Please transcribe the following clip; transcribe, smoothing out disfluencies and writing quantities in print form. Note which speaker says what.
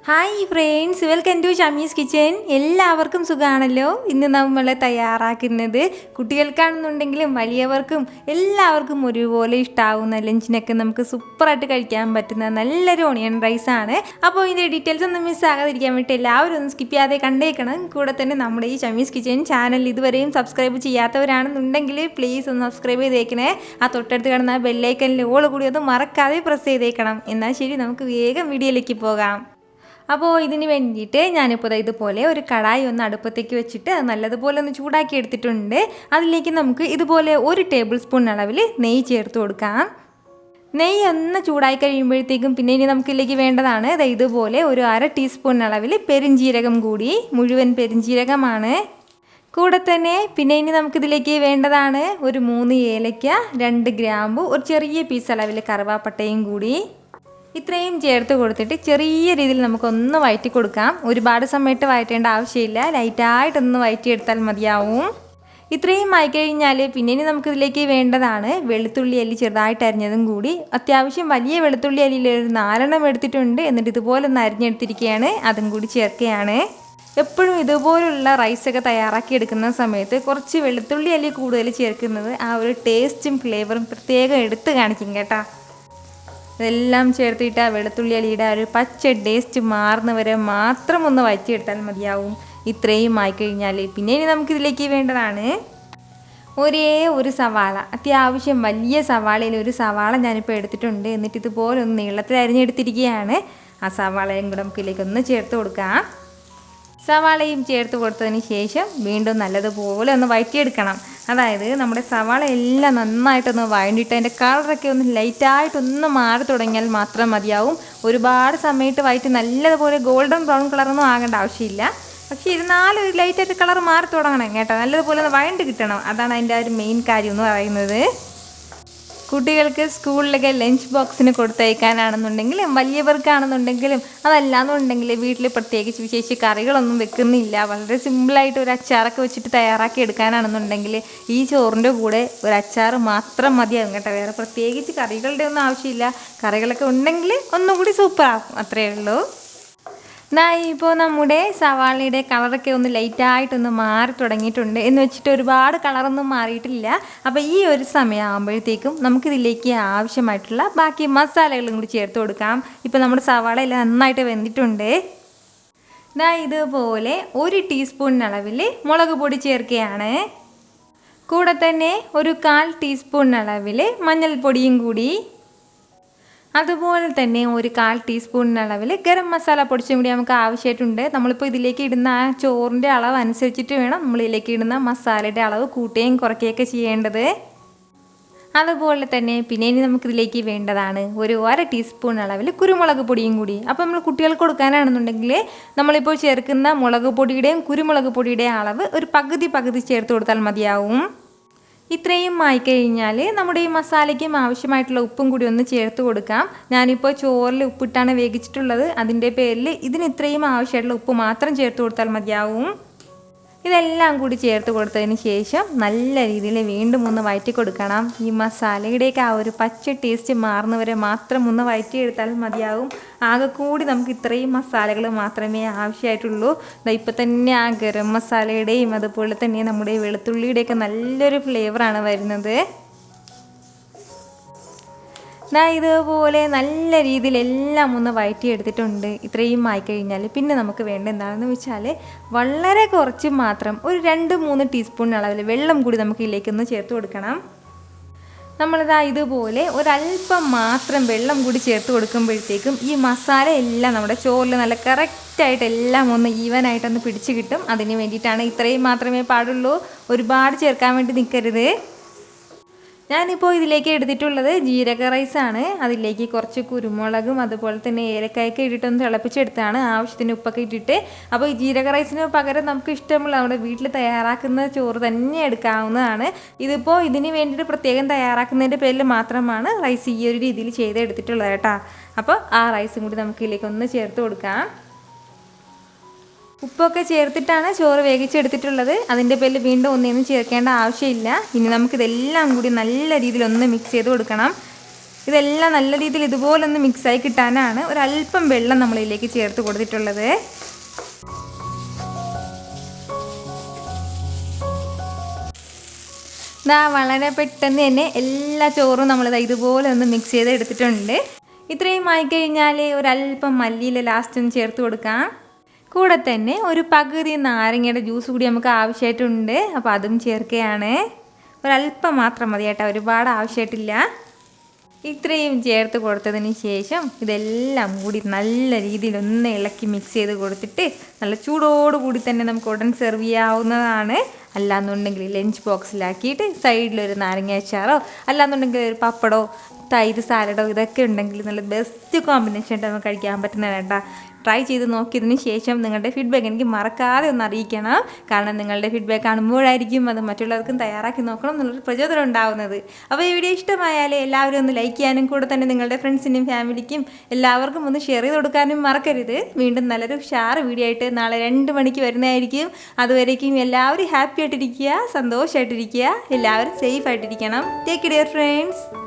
Speaker 1: Hi friends, welcome to Shami's kitchen. എല്ലാവർക്കും സുഖമാണല്ലോ. ഇന്ന് നമ്മൾ തയ്യാറാക്കുന്നത് കുട്ടികൾക്കാണെന്നുണ്ടെങ്കിലും വലിയവർക്കും എല്ലാവർക്കും ഒരുപോലെ ഇഷ്ടമാവുന്ന ലഞ്ചിനൊക്കെ നമുക്ക് സൂപ്പറായിട്ട് കഴിക്കാൻ പറ്റുന്ന നല്ലൊരു ഓണിയൻ റൈസാണ്. അപ്പോൾ ഇതിൻ്റെ ഡീറ്റെയിൽസ് ഒന്നും മിസ്സാകാതിരിക്കാൻ വേണ്ടി എല്ലാവരും ഒന്ന് സ്കിപ്പ് ചെയ്യാതെ കണ്ടേക്കണം. കൂടെ തന്നെ നമ്മുടെ ഈ ഷമീസ് കിച്ചൻ ചാനൽ ഇതുവരെയും സബ്സ്ക്രൈബ് ചെയ്യാത്തവരാണെന്നുണ്ടെങ്കിൽ പ്ലീസ് ഒന്ന് സബ്സ്ക്രൈബ് ചെയ്തേക്കണേ. ആ തൊട്ടടുത്ത് കിടന്ന ബെല്ലൈക്കനിൽ ഓൾ കൂടി ഒന്ന് മറക്കാതെ പ്രസ് ചെയ്തേക്കണം. എന്നാൽ ശരി, നമുക്ക് വേഗം വീഡിയോയിലേക്ക് പോകാം. അപ്പോൾ ഇതിന് വേണ്ടിയിട്ട് ഞാനിപ്പോൾ ഇതുപോലെ ഒരു കടായി ഒന്ന് അടുപ്പത്തേക്ക് വെച്ചിട്ട് അത് നല്ലതുപോലെ ഒന്ന് ചൂടാക്കി എടുത്തിട്ടുണ്ട്. അതിലേക്ക് നമുക്ക് ഇതുപോലെ 1 ടേബിൾ സ്പൂൺ അളവിൽ നെയ്യ് ചേർത്ത് കൊടുക്കാം. നെയ്യ് ഒന്ന് ചൂടായി കഴിയുമ്പോഴത്തേക്കും പിന്നെ ഇനി നമുക്കിതിലേക്ക് വേണ്ടതാണ് ഇതുപോലെ ഒരു 1/2 ടീസ്പൂൺ അളവിൽ പെരിഞ്ജീരകം കൂടി, മുഴുവൻ പെരിഞ്ജീരകമാണ്. കൂടെ തന്നെ പിന്നെ ഇനി നമുക്കിതിലേക്ക് വേണ്ടതാണ് ഒരു 3 ഏലയ്ക്ക, 2 ഗ്രാമ്പു, ഒരു ചെറിയ പീസ് അളവിൽ കറുവാപ്പട്ടയും കൂടി. ഇത്രയും ചേർത്ത് കൊടുത്തിട്ട് ചെറിയ രീതിയിൽ നമുക്കൊന്ന് വഴറ്റി കൊടുക്കാം. ഒരുപാട് സമയത്ത് വഴറ്റേണ്ട ആവശ്യമില്ല, ലൈറ്റായിട്ടൊന്ന് വഴറ്റിയെടുത്താൽ മതിയാവും. ഇത്രയും ആയിക്കഴിഞ്ഞാൽ പിന്നെ ഇനി നമുക്കിതിലേക്ക് വേണ്ടതാണ് വെളുത്തുള്ളി അല്ലി ചെറുതായിട്ട് അരിഞ്ഞതും കൂടി. അത്യാവശ്യം വലിയ വെളുത്തുള്ളി അല്ലിയിൽ ഒരു 4 എണ്ണം എടുത്തിട്ടുണ്ട്. എന്നിട്ട് ഇതുപോലെ ഒന്ന് അരിഞ്ഞെടുത്തിരിക്കുകയാണ്, അതും കൂടി ചേർക്കുകയാണ്. എപ്പോഴും ഇതുപോലുള്ള റൈസൊക്കെ തയ്യാറാക്കി എടുക്കുന്ന സമയത്ത് കുറച്ച് വെളുത്തുള്ളി അല്ലി കൂടുതൽ ചേർക്കുന്നത് ആ ഒരു ടേസ്റ്റും ഫ്ലേവറും പ്രത്യേകം എടുത്ത് കാണിക്കും കേട്ടോ. ഇതെല്ലാം ചേർത്തിട്ട് ആ വെളുത്തുള്ളി അലിയുടെ ഒരു പച്ച ടേസ്റ്റ് മാറുന്നവരെ മാത്രം ഒന്ന് വഴറ്റിയെടുത്താൽ മതിയാവും. ഇത്രയും ആയിക്കഴിഞ്ഞാൽ പിന്നെ ഇനി നമുക്കിതിലേക്ക് വേണ്ടതാണ് ഒരേ ഒരു സവാള. അത്യാവശ്യം വലിയ സവാളയിൽ ഒരു സവാള ഞാനിപ്പോൾ എടുത്തിട്ടുണ്ട്. എന്നിട്ട് ഇതുപോലെ ഒന്ന് നീളത്തിൽ അരിഞ്ഞെടുത്തിരിക്കുകയാണ്. ആ സവാളയും കൂടെ നമുക്കിതിലേക്കൊന്ന് ചേർത്ത് കൊടുക്കാം. സവാളയും ചേർത്ത് കൊടുത്തതിന് ശേഷം വീണ്ടും നല്ലതുപോലെ ഒന്ന് വഴറ്റിയെടുക്കണം. അതായത് നമ്മുടെ സവാള എല്ലാം നന്നായിട്ടൊന്ന് വഴണ്ടിട്ട് അതിൻ്റെ കളറൊക്കെ ഒന്ന് ലൈറ്റായിട്ടൊന്ന് മാറി തുടങ്ങിയാൽ മാത്രം മതിയാവും. ഒരുപാട് സമയത്ത് വഴറ്റി നല്ലതുപോലെ ഗോൾഡൻ ബ്രൗൺ കളറൊന്നും ആകേണ്ട ആവശ്യമില്ല. പക്ഷേ ഇരുന്നാലും ഒരു ലൈറ്റായിട്ട് കളർ മാറി തുടങ്ങണം കേട്ടോ. നല്ലതുപോലെ ഒന്ന് വഴണ്ട് കിട്ടണം. അതാണ് അതിൻ്റെ ഒരു മെയിൻ കാര്യം എന്ന് പറയുന്നത്. കുട്ടികൾക്ക് സ്കൂളിലൊക്കെ ലഞ്ച് ബോക്സിന് കൊടുത്തയക്കാനാണെന്നുണ്ടെങ്കിലും വലിയവർക്കാണെന്നുണ്ടെങ്കിലും അതല്ലാന്നുണ്ടെങ്കിൽ വീട്ടിൽ പ്രത്യേകിച്ച് വിശേഷിച്ച് കറികളൊന്നും വെക്കുന്നില്ല, വളരെ സിമ്പിളായിട്ട് ഒരു അച്ചാറൊക്കെ വെച്ചിട്ട് തയ്യാറാക്കി എടുക്കാനാണെന്നുണ്ടെങ്കിൽ ഈ ചോറിൻ്റെ കൂടെ ഒരു അച്ചാർ മാത്രം മതിയാകും കേട്ടോ. വേറെ പ്രത്യേകിച്ച് കറികളുടെ ഒന്നും ആവശ്യമില്ല. കറികളൊക്കെ ഉണ്ടെങ്കിൽ ഒന്നും കൂടി സൂപ്പറാകും, അത്രയേ ഉള്ളൂ. ഇപ്പോൾ നമ്മുടെ സവാളയുടെ കളറൊക്കെ ഒന്ന് ലൈറ്റായിട്ടൊന്ന് മാറി തുടങ്ങിയിട്ടുണ്ട്. എന്ന് വെച്ചിട്ട് ഒരുപാട് കളറൊന്നും മാറിയിട്ടില്ല. അപ്പോൾ ഈ ഒരു സമയമാകുമ്പോഴത്തേക്കും നമുക്കിതിലേക്ക് ആവശ്യമായിട്ടുള്ള ബാക്കി മസാലകളും കൂടി ചേർത്ത് കൊടുക്കാം. ഇപ്പോൾ നമ്മുടെ സവാള എല്ലാം നന്നായിട്ട് വെന്തിട്ടുണ്ട്. ഇതുപോലെ 1 ടീസ്പൂൺ അളവിൽ മുളക് പൊടി ചേർക്കുകയാണ്. കൂടെ തന്നെ ഒരു 1/4 ടീസ്പൂൺ അളവിൽ മഞ്ഞൾപ്പൊടിയും കൂടി. അതുപോലെ തന്നെ ഒരു 1/4 ടീസ്പൂൺ അളവിൽ ഗരം മസാല പൊടിച്ചും കൂടി നമുക്ക് ആവശ്യമായിട്ടുണ്ട്. നമ്മളിപ്പോൾ ഇതിലേക്ക് ഇടുന്ന ആ ചോറിൻ്റെ അളവ് അനുസരിച്ചിട്ട് വേണം നമ്മളിതിലേക്ക് ഇടുന്ന മസാലയുടെ അളവ് കൂട്ടുകയും കുറയ്ക്കുകയൊക്കെ ചെയ്യേണ്ടത്. അതുപോലെ തന്നെ പിന്നെ ഇനി നമുക്കിതിലേക്ക് വേണ്ടതാണ് ഒരു 1/2 ടീസ്പൂൺ അളവിൽ കുരുമുളക് പൊടിയും കൂടി. അപ്പോൾ നമ്മൾ കുട്ടികൾക്ക് കൊടുക്കാനാണെന്നുണ്ടെങ്കിൽ നമ്മളിപ്പോൾ ചേർക്കുന്ന മുളക് പൊടിയുടെയും കുരുമുളക് പൊടിയുടെയും അളവ് ഒരു പകുതി ചേർത്ത് കൊടുത്താൽ മതിയാവും. ഇത്രയും ആയിക്കഴിഞ്ഞാൽ നമ്മുടെ ഈ മസാലയ്ക്കും ആവശ്യമായിട്ടുള്ള ഉപ്പും കൂടി ഒന്ന് ചേർത്ത് കൊടുക്കാം. ഞാനിപ്പോൾ ചോറിൽ ഉപ്പിട്ടാണ് വേവിച്ചിട്ടുള്ളത്. അതിൻ്റെ പേരിൽ ഇതിന് ഇത്രയും ആവശ്യമായിട്ടുള്ള ഉപ്പ് മാത്രം ചേർത്ത് കൊടുത്താൽ മതിയാവും. ഇതെല്ലാം കൂടി ചേർത്ത് കൊടുത്തതിന് ശേഷം നല്ല രീതിയിൽ വീണ്ടും ഒന്ന് വഴറ്റി കൊടുക്കണം. ഈ മസാലയുടെയൊക്കെ ആ ഒരു പച്ച ടേസ്റ്റ് മാറുന്നവരെ മാത്രം ഒന്ന് വഴറ്റിയെടുത്താൽ മതിയാവും. ആകെ കൂടി നമുക്ക് ഇത്രയും മസാലകൾ മാത്രമേ ആവശ്യമായിട്ടുള്ളൂ. ഇപ്പോൾ തന്നെ ആ ഗരം മസാലയുടെയും അതുപോലെ തന്നെ നമ്മുടെ വെളുത്തുള്ളിയുടെയൊക്കെ നല്ലൊരു ഫ്ലേവറാണ് വരുന്നത്. ഇതുപോലെ നല്ല രീതിയിൽ എല്ലാം ഒന്ന് വഴറ്റിയെടുത്തിട്ടുണ്ട്. ഇത്രയും ആയിക്കഴിഞ്ഞാൽ പിന്നെ നമുക്ക് വേണ്ട എന്താണെന്ന് വെച്ചാൽ വളരെ കുറച്ച് മാത്രം ഒരു 2-3 ടീസ്പൂൺ അളവിൽ വെള്ളം കൂടി നമുക്ക് ഇതിലേക്കൊന്ന് ചേർത്ത് കൊടുക്കണം. ഇതുപോലെ ഒരല്പം മാത്രം വെള്ളം കൂടി ചേർത്ത് കൊടുക്കുമ്പോഴത്തേക്കും ഈ മസാല എല്ലാം നമ്മുടെ ചോറിൽ നല്ല കറക്റ്റായിട്ട് എല്ലാം ഒന്ന് ഈവനായിട്ടൊന്ന് പിടിച്ച് കിട്ടും. അതിന് വേണ്ടിയിട്ടാണ് ഇത്രയും മാത്രമേ പാടുള്ളൂ. ഒരുപാട് ചേർക്കാൻ വേണ്ടി നിൽക്കരുത്. ഞാനിപ്പോൾ ഇതിലേക്ക് എടുത്തിട്ടുള്ളത് ജീരക റൈസാണ്. അതിലേക്ക് കുറച്ച് കുരുമുളകും അതുപോലെ തന്നെ ഏലക്കായൊക്കെ ഇട്ടിട്ടൊന്ന് തിളപ്പിച്ചെടുത്താണ്, ആവശ്യത്തിന് ഉപ്പൊക്കെ ഇട്ടിട്ട്. അപ്പോൾ ഈ ജീരക റൈസിന് പകരം നമുക്ക് ഇഷ്ടമുള്ള നമ്മുടെ വീട്ടിൽ തയ്യാറാക്കുന്ന ചോറ് തന്നെ എടുക്കാവുന്നതാണ്. ഇതിപ്പോൾ ഇതിന് വേണ്ടിയിട്ട് പ്രത്യേകം തയ്യാറാക്കുന്നതിൻ്റെ പേരിൽ മാത്രമാണ് റൈസ് ഈ ഒരു രീതിയിൽ ചെയ്തെടുത്തിട്ടുള്ളത് കേട്ടോ. അപ്പോൾ ആ റൈസും കൂടി നമുക്ക് ഇതിലേക്ക് ഒന്ന് ചേർത്ത് കൊടുക്കാം. ഉപ്പൊക്കെ ചേർത്തിട്ടാണ് ചോറ് വേവിച്ചെടുത്തിട്ടുള്ളത്. അതിൻ്റെ പേരിൽ വീണ്ടും ഒന്നും ചേർക്കേണ്ട ആവശ്യമില്ല. ഇനി നമുക്കിതെല്ലാം കൂടി നല്ല രീതിയിൽ ഒന്ന് മിക്സ് ചെയ്ത് കൊടുക്കണം. ഇതെല്ലാം നല്ല രീതിയിൽ ഇതുപോലെ ഒന്ന് മിക്സായി കിട്ടാനാണ് ഒരല്പം വെള്ളം നമ്മളിതിലേക്ക് ചേർത്ത് കൊടുത്തിട്ടുള്ളത്. വളരെ പെട്ടെന്ന് തന്നെ എല്ലാ ചോറും നമ്മളിത് ഇതുപോലെ ഒന്ന് മിക്സ് ചെയ്ത് എടുത്തിട്ടുണ്ട്. ഇത്രയും ആയിക്കഴിഞ്ഞാൽ ഒരല്പം മല്ലിയില ലാസ്റ്റ് ഒന്ന് ചേർത്ത് കൊടുക്കാം. കൂടെ തന്നെ ഒരു പകുതി നാരങ്ങയുടെ ജ്യൂസ് കൂടി നമുക്ക് ആവശ്യമായിട്ടുണ്ട്. അപ്പോൾ അതും ചേർക്കുകയാണ്. ഒരല്പം മാത്രം മതി കേട്ടോ, ഒരുപാട് ആവശ്യമായിട്ടില്ല. ഇത്രയും ചേർത്ത് കൊടുത്തതിന് ശേഷം ഇതെല്ലാം കൂടി നല്ല രീതിയിൽ ഒന്ന് ഇളക്കി മിക്സ് ചെയ്ത് കൊടുത്തിട്ട് നല്ല ചൂടോടുകൂടി തന്നെ നമുക്ക് ഉടൻ സെർവ് ചെയ്യാവുന്നതാണ്. അല്ലാന്നുണ്ടെങ്കിൽ ലഞ്ച് ബോക്സിലാക്കിയിട്ട് സൈഡിലൊരു നാരങ്ങ അച്ചാറോ അല്ലാന്നുണ്ടെങ്കിൽ ഒരു പപ്പടോ തൈര് സാലഡോ ഇതൊക്കെ ഉണ്ടെങ്കിൽ നല്ല ബെസ്റ്റ് കോമ്പിനേഷൻ ആയിട്ട് നമുക്ക് കഴിക്കാൻ പറ്റുന്നതാണ് കേട്ടോ. ട്രൈ ചെയ്ത് നോക്കിയതിന് ശേഷം നിങ്ങളുടെ ഫീഡ്ബാക്ക് എനിക്ക് മറക്കാതെ ഒന്ന് അറിയിക്കണം. കാരണം നിങ്ങളുടെ ഫീഡ്ബാക്ക് കാണുമ്പോഴായിരിക്കും അത് മറ്റുള്ളവർക്കും തയ്യാറാക്കി നോക്കണം എന്നുള്ളൊരു പ്രചോദനം ഉണ്ടാവുന്നത്. അപ്പോൾ ഈ വീഡിയോ ഇഷ്ടമായാൽ എല്ലാവരും ഒന്ന് ലൈക്ക് ചെയ്യാനും കൂടെ തന്നെ നിങ്ങളുടെ ഫ്രണ്ട്സിനും ഫാമിലിക്കും എല്ലാവർക്കും ഒന്ന് ഷെയർ ചെയ്ത് കൊടുക്കാനും മറക്കരുത്. വീണ്ടും നല്ലൊരു ഉഷാറ് വീഡിയോ ആയിട്ട് നാളെ 2 മണിക്ക് വരുന്നതായിരിക്കും. അതുവരേക്കും എല്ലാവരും ഹാപ്പി ആയിട്ടിരിക്കുക, സന്തോഷമായിട്ടിരിക്കുക, എല്ലാവരും സേഫ് ആയിട്ടിരിക്കണം. Take care friends.